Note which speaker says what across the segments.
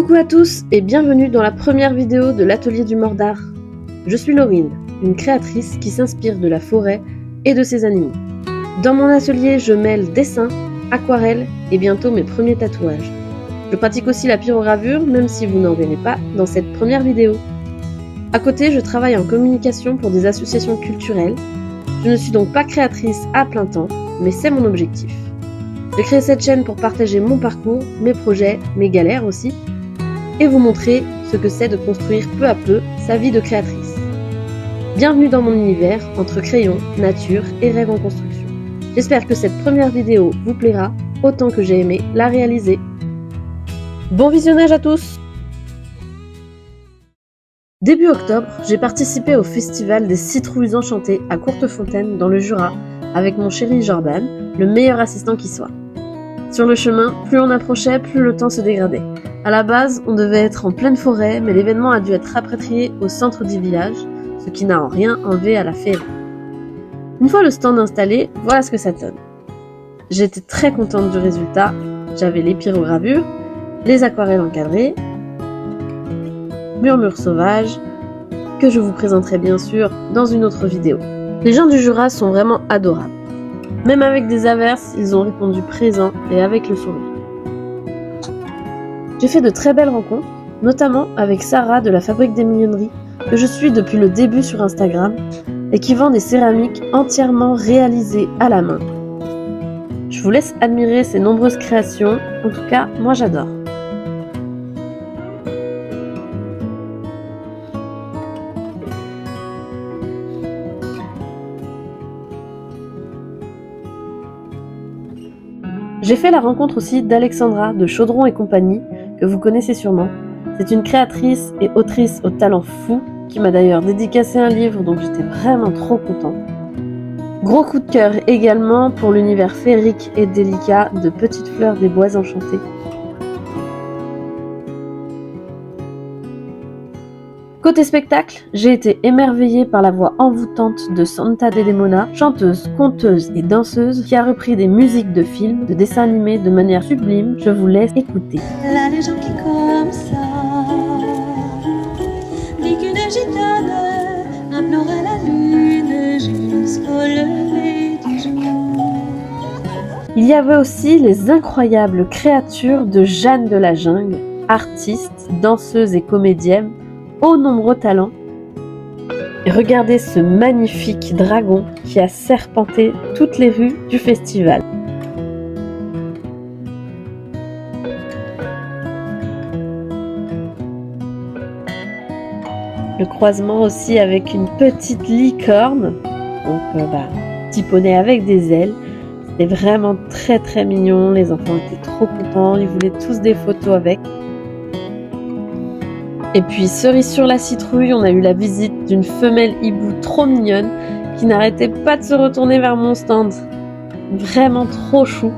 Speaker 1: Coucou à tous et bienvenue dans la première vidéo de l'atelier du mort d'art. Je suis Laurine, une créatrice qui s'inspire de la forêt et de ses animaux. Dans mon atelier, je mêle dessin, aquarelle et bientôt mes premiers tatouages. Je pratique aussi la pyrogravure, même si vous n'en verrez pas dans cette première vidéo. À côté, je travaille en communication pour des associations culturelles. Je ne suis donc pas créatrice à plein temps, mais c'est mon objectif. J'ai créé cette chaîne pour partager mon parcours, mes projets, mes galères aussi, et vous montrer ce que c'est de construire peu à peu sa vie de créatrice. Bienvenue dans mon univers entre crayon, nature et rêve en construction. J'espère que cette première vidéo vous plaira autant que j'ai aimé la réaliser. Bon visionnage à tous! Début octobre, j'ai participé au festival des citrouilles enchantées à Courtefontaine dans le Jura avec mon chéri Jordan, le meilleur assistant qui soit. Sur le chemin, plus on approchait, plus le temps se dégradait. À la base, on devait être en pleine forêt, mais l'événement a dû être rapatrié au centre du village, ce qui n'a en rien enlevé à la féerie. Une fois le stand installé, voilà ce que ça donne. J'étais très contente du résultat. J'avais les pyrogravures, les aquarelles encadrées, Murmure sauvage, que je vous présenterai bien sûr dans une autre vidéo. Les gens du Jura sont vraiment adorables. Même avec des averses, ils ont répondu présent et avec le sourire. J'ai fait de très belles rencontres, notamment avec Sarah de la Fabrique des Mignonneries, que je suis depuis le début sur Instagram, et qui vend des céramiques entièrement réalisées à la main. Je vous laisse admirer ses nombreuses créations, en tout cas, moi j'adore. J'ai fait la rencontre aussi d'Alexandra de Chaudron et compagnie, que vous connaissez sûrement. C'est une créatrice et autrice au talent fou, qui m'a d'ailleurs dédicacé un livre dont j'étais vraiment trop contente. Gros coup de cœur également pour l'univers féerique et délicat de Petites Fleurs des Bois Enchantés. Côté spectacle, j'ai été émerveillée par la voix envoûtante de Santa Dedemona, chanteuse, conteuse et danseuse qui a repris des musiques de films, de dessins animés de manière sublime. Je vous laisse écouter.
Speaker 2: La légende qui comme ça dit qu'une gitane implorait la lune jusqu'au lever du jour.
Speaker 1: Il y avait aussi les incroyables créatures de Jeanne de la Jungle, artiste, danseuse et comédienne, aux nombreux talents. Et regardez ce magnifique dragon qui a serpenté toutes les rues du festival. Le croisement aussi avec une petite licorne, donc petit poney avec des ailes. C'était vraiment très très mignon, les enfants étaient trop contents, ils voulaient tous des photos avec. Et puis, cerise sur la citrouille, on a eu la visite d'une femelle hibou trop mignonne qui n'arrêtait pas de se retourner vers mon stand. Vraiment trop chou.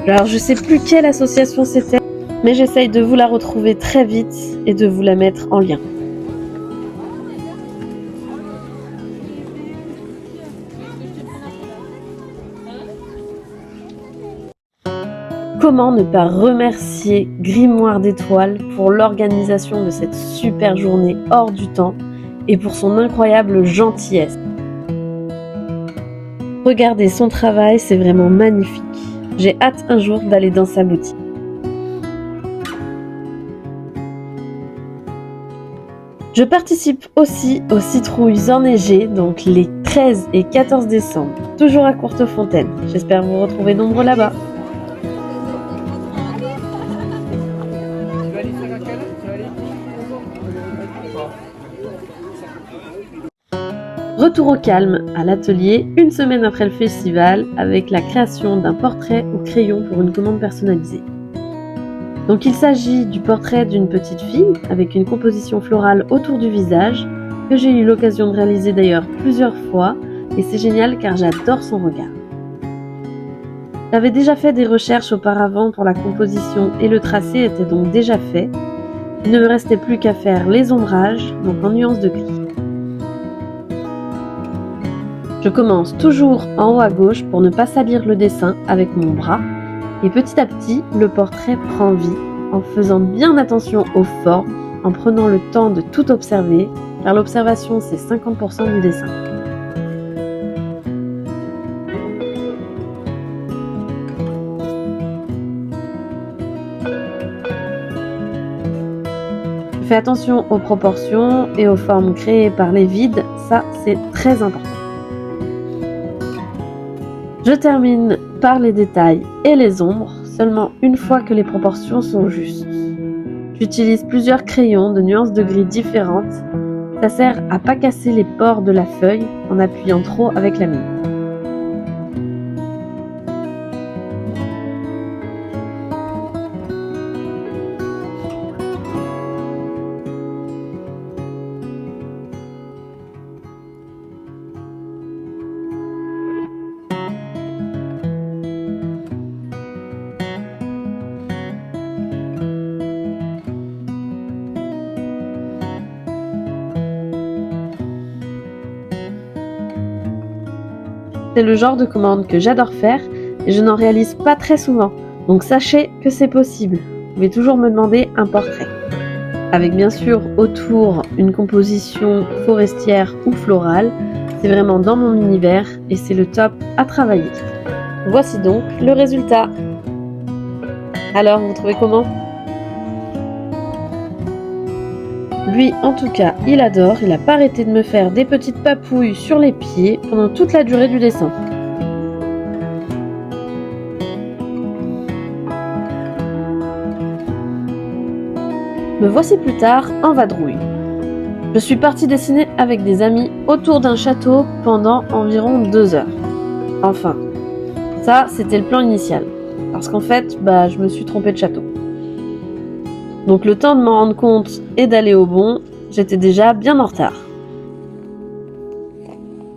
Speaker 1: Alors, je sais plus quelle association c'était, mais j'essaye de vous la retrouver très vite et de vous la mettre en lien. Comment ne pas remercier Grimoire d'étoiles pour l'organisation de cette super journée hors du temps et pour son incroyable gentillesse. Regardez son travail, c'est vraiment magnifique. J'ai hâte un jour d'aller dans sa boutique. Je participe aussi aux citrouilles enneigées, donc les 13 et 14 décembre, toujours à Courtefontaine. J'espère vous retrouver nombreux là-bas. Retour au calme à l'atelier, une semaine après le festival, avec la création d'un portrait au crayon pour une commande personnalisée. Donc il s'agit du portrait d'une petite fille, avec une composition florale autour du visage, que j'ai eu l'occasion de réaliser d'ailleurs plusieurs fois, et c'est génial car j'adore son regard. J'avais déjà fait des recherches auparavant pour la composition et le tracé était donc déjà fait. Il ne me restait plus qu'à faire les ombrages, donc en nuances de gris. Je commence toujours en haut à gauche pour ne pas salir le dessin avec mon bras et petit à petit le portrait prend vie en faisant bien attention aux formes, en prenant le temps de tout observer, car l'observation c'est 50% du dessin. Je fais attention aux proportions et aux formes créées par les vides, ça c'est très important. Je termine par les détails et les ombres, seulement une fois que les proportions sont justes. J'utilise plusieurs crayons de nuances de gris différentes. Ça sert à pas casser les pores de la feuille en appuyant trop avec la mine. C'est le genre de commande que j'adore faire et je n'en réalise pas très souvent, donc sachez que c'est possible. Vous pouvez toujours me demander un portrait. Avec bien sûr autour une composition forestière ou florale, c'est vraiment dans mon univers et c'est le top à travailler. Voici donc le résultat. Alors, vous trouvez comment ? Lui, en tout cas, il adore, il n'a pas arrêté de me faire des petites papouilles sur les pieds pendant toute la durée du dessin. Me voici plus tard en vadrouille. Je suis partie dessiner avec des amis autour d'un château pendant environ 2 heures. Enfin, ça c'était le plan initial, parce qu'en fait, je me suis trompée de château. Donc le temps de m'en rendre compte et d'aller au bon, j'étais déjà bien en retard.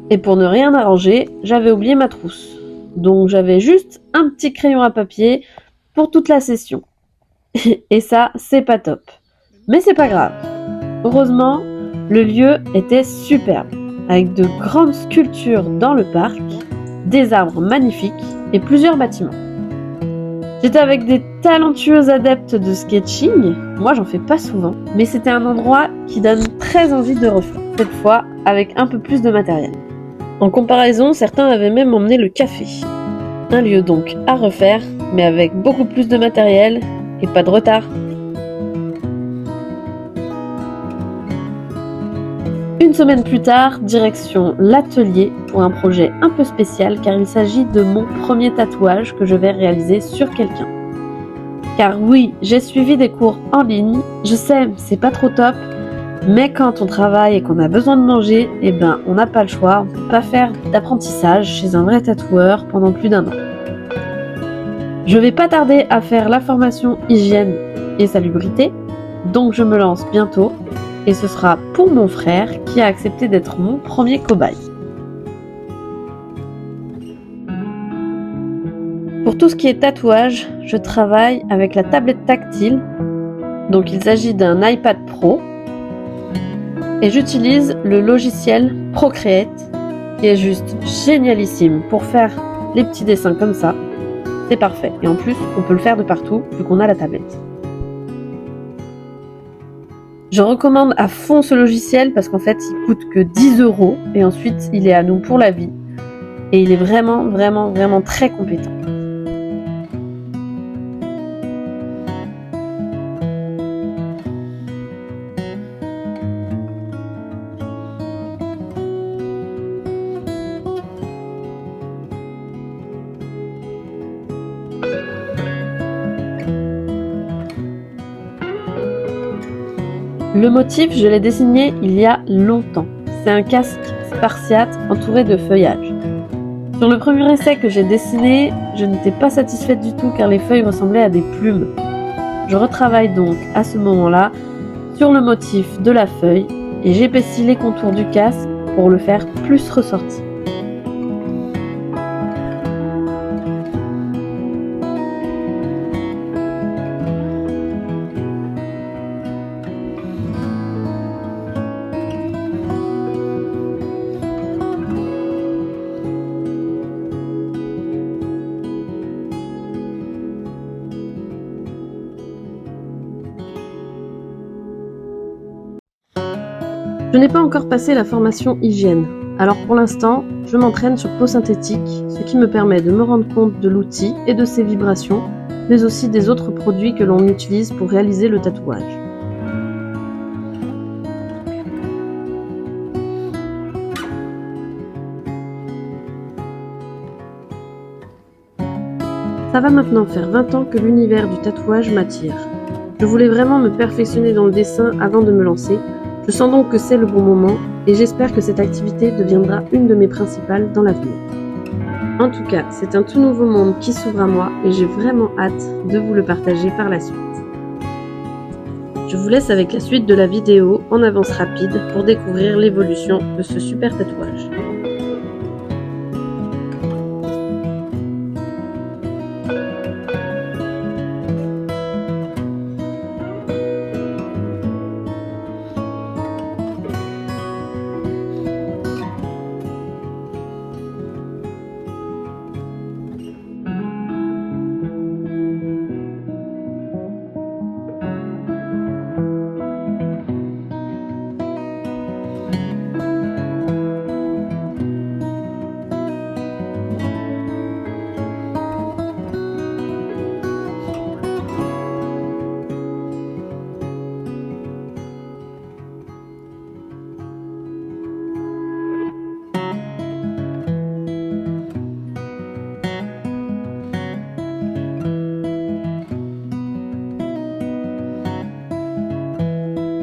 Speaker 1: Et pour ne rien arranger, j'avais oublié ma trousse. Donc j'avais juste un petit crayon à papier pour toute la session. Et ça, c'est pas top. Mais c'est pas grave. Heureusement, le lieu était superbe, avec de grandes sculptures dans le parc, des arbres magnifiques et plusieurs bâtiments. J'étais avec des talentueux adeptes de sketching, moi j'en fais pas souvent, mais c'était un endroit qui donne très envie de refaire, cette fois avec un peu plus de matériel. En comparaison, certains avaient même emmené le café. Un lieu donc à refaire, mais avec beaucoup plus de matériel et pas de retard. Une semaine plus tard, direction l'atelier pour un projet un peu spécial car il s'agit de mon premier tatouage que je vais réaliser sur quelqu'un. Car oui, j'ai suivi des cours en ligne, je sais, c'est pas trop top, mais quand on travaille et qu'on a besoin de manger, on n'a pas le choix, on peut pas faire d'apprentissage chez un vrai tatoueur pendant plus d'1 an. Je vais pas tarder à faire la formation hygiène et salubrité, donc je me lance bientôt. Et ce sera pour mon frère qui a accepté d'être mon premier cobaye. Pour tout ce qui est tatouage, je travaille avec la tablette tactile. Donc il s'agit d'un iPad Pro. Et j'utilise le logiciel Procreate qui est juste génialissime pour faire les petits dessins comme ça. C'est parfait. Et en plus, on peut le faire de partout vu qu'on a la tablette. Je recommande à fond ce logiciel parce qu'en fait, il coûte que 10 € et ensuite, il est à nous pour la vie. Et il est vraiment, vraiment, vraiment très compétent. Le motif, je l'ai dessiné il y a longtemps. C'est un casque spartiate entouré de feuillage. Sur le premier essai que j'ai dessiné, je n'étais pas satisfaite du tout car les feuilles ressemblaient à des plumes. Je retravaille donc à ce moment-là sur le motif de la feuille et j'épaissis les contours du casque pour le faire plus ressorti. Je n'ai pas encore passé la formation hygiène, alors pour l'instant, je m'entraîne sur peau synthétique, ce qui me permet de me rendre compte de l'outil et de ses vibrations, mais aussi des autres produits que l'on utilise pour réaliser le tatouage. Ça va maintenant faire 20 ans que l'univers du tatouage m'attire. Je voulais vraiment me perfectionner dans le dessin avant de me lancer. Je sens donc que c'est le bon moment et j'espère que cette activité deviendra une de mes principales dans l'avenir. En tout cas, c'est un tout nouveau monde qui s'ouvre à moi et j'ai vraiment hâte de vous le partager par la suite. Je vous laisse avec la suite de la vidéo en avance rapide pour découvrir l'évolution de ce super tatouage.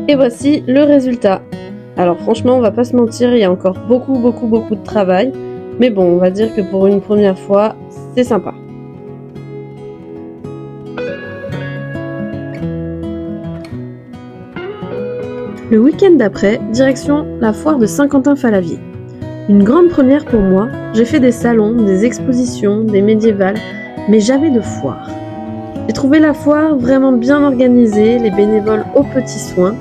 Speaker 1: Et voici le résultat. Alors franchement, on va pas se mentir, il y a encore beaucoup de travail. Mais bon, on va dire que pour une première fois, c'est sympa. Le week-end d'après, direction la foire de Saint-Quentin-Fallavier. Une grande première pour moi, j'ai fait des salons, des expositions, des médiévales, mais jamais de foire. J'ai trouvé la foire vraiment bien organisée, les bénévoles aux petits soins.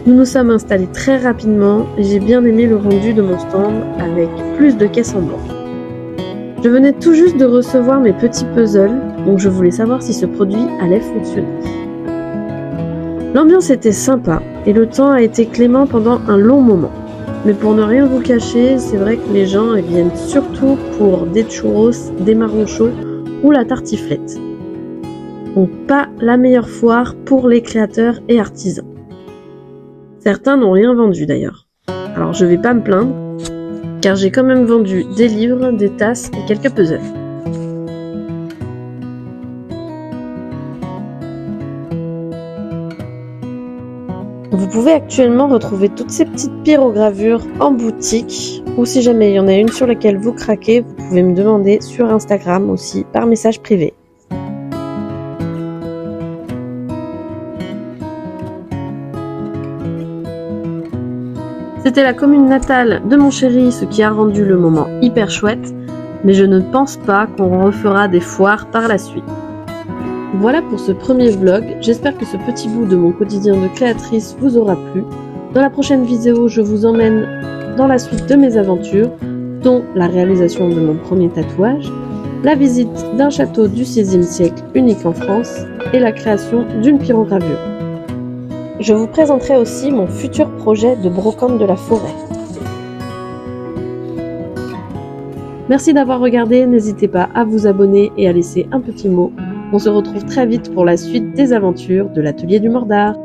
Speaker 1: Nous nous sommes installés très rapidement et j'ai bien aimé le rendu de mon stand avec plus de caisses en bois. Je venais tout juste de recevoir mes petits puzzles, donc je voulais savoir si ce produit allait fonctionner. L'ambiance était sympa et le temps a été clément pendant un long moment. Mais pour ne rien vous cacher, c'est vrai que les gens viennent surtout pour des churros, des marrons chauds ou la tartiflette. Donc pas la meilleure foire pour les créateurs et artisans. Certains n'ont rien vendu d'ailleurs. Alors je vais pas me plaindre, car j'ai quand même vendu des livres, des tasses et quelques puzzles. Vous pouvez actuellement retrouver toutes ces petites pyrogravures en boutique, ou si jamais il y en a une sur laquelle vous craquez, vous pouvez me demander sur Instagram aussi par message privé. C'était la commune natale de mon chéri, ce qui a rendu le moment hyper chouette, mais je ne pense pas qu'on refera des foires par la suite. Voilà pour ce premier vlog, j'espère que ce petit bout de mon quotidien de créatrice vous aura plu. Dans la prochaine vidéo, je vous emmène dans la suite de mes aventures, dont la réalisation de mon premier tatouage, la visite d'un château du XVIe siècle unique en France et la création d'une pyrogravure. Je vous présenterai aussi mon futur projet de brocante de la forêt. Merci d'avoir regardé, n'hésitez pas à vous abonner et à laisser un petit mot. On se retrouve très vite pour la suite des aventures de l'Atelier du Mordard.